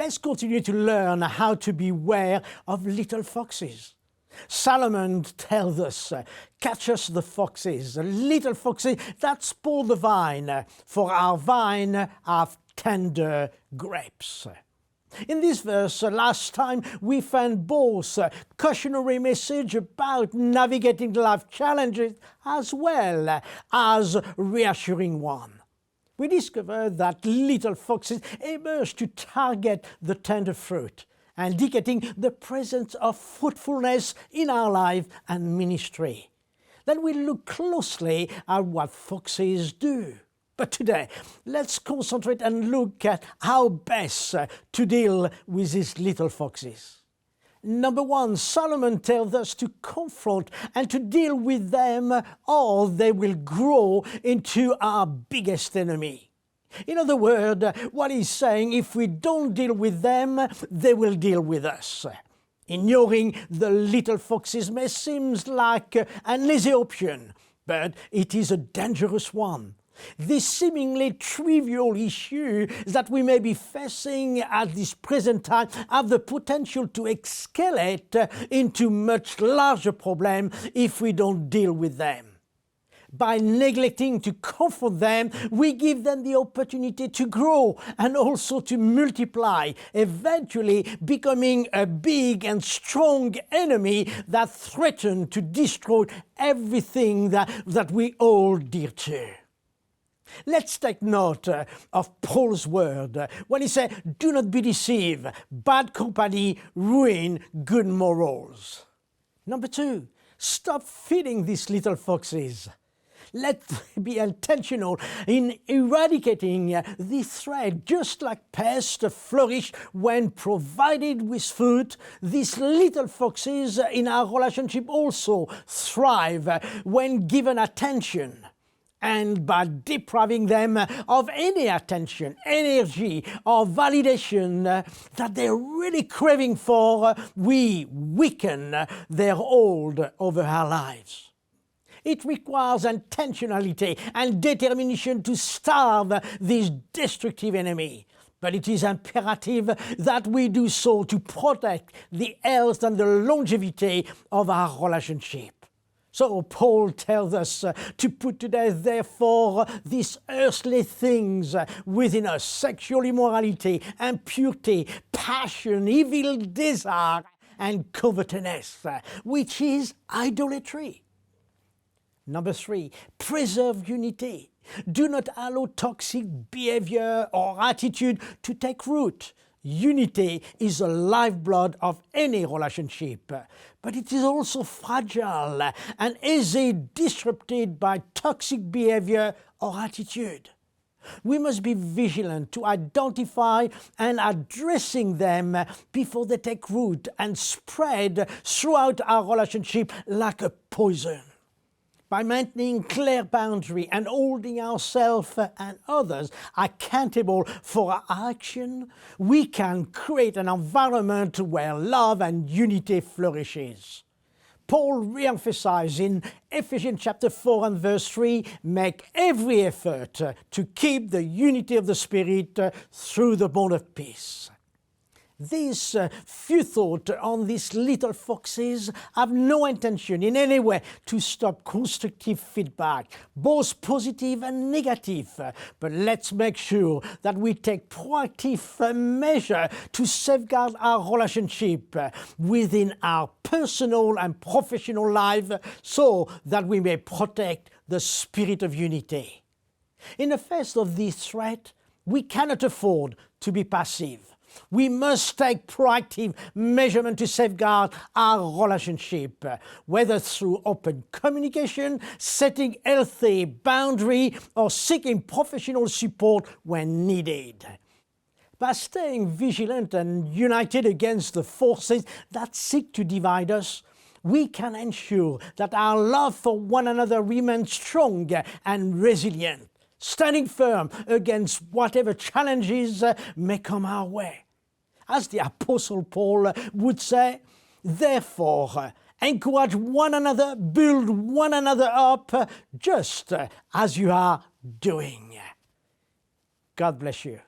Let's continue to learn how to beware of little foxes. Solomon tells us, catch us the foxes, the little foxes that spoil the vine, for our vine have tender grapes. In this verse, last time, we found both a cautionary message about navigating life challenges as well as reassuring one. We discovered that little foxes emerge to target the tender fruit, indicating the presence of fruitfulness in our life and ministry. Then we look closely at what foxes do. But today, let's concentrate and look at how best to deal with these little foxes. Number one, Solomon tells us to confront and to deal with them, or they will grow into our biggest enemy. In other words, what he's saying, if we don't deal with them, they will deal with us. Ignoring the little foxes may seem like an easy option, but it is a dangerous one. This seemingly trivial issue that we may be facing at this present time have the potential to escalate into much larger problems if we don't deal with them. By neglecting to comfort them, we give them the opportunity to grow and also to multiply, eventually becoming a big and strong enemy that threatens to destroy everything that we hold dear to. Let's take note of Paul's word when he said, "Do not be deceived, bad company ruin good morals." Number two, stop feeding these little foxes. Let's be intentional in eradicating this threat. Just like pests flourish when provided with food, these little foxes in our relationship also thrive when given attention. And by depriving them of any attention, energy, or validation that they're really craving for, we weaken their hold over our lives. It requires intentionality and determination to starve this destructive enemy. But it is imperative that we do so to protect the health and the longevity of our relationship. So Paul tells us to put to death, therefore, these earthly things within us: sexual immorality, impurity, passion, evil desire, and covetousness, which is idolatry. Number three, preserve unity. Do not allow toxic behavior or attitude to take root. Unity is the lifeblood of any relationship, but it is also fragile and easily disrupted by toxic behavior or attitude. We must be vigilant to identify and addressing them before they take root and spread throughout our relationship like a poison. By maintaining clear boundary and holding ourselves and others accountable for our action, we can create an environment where love and unity flourishes. Paul re-emphasizes in Ephesians chapter 4 and verse 3, make every effort to keep the unity of the Spirit through the bond of peace. These few thoughts on these little foxes have no intention in any way to stop constructive feedback, both positive and negative. But let's make sure that we take proactive measure to safeguard our relationship within our personal and professional life so that we may protect the spirit of unity. In the face of this threat, we cannot afford to be passive. We must take proactive measurement to safeguard our relationship, whether through open communication, setting healthy boundary, or seeking professional support when needed. By staying vigilant and united against the forces that seek to divide us, we can ensure that our love for one another remains strong and resilient, standing firm against whatever challenges may come our way. As the Apostle Paul would say, therefore, encourage one another, build one another up, just as you are doing. God bless you.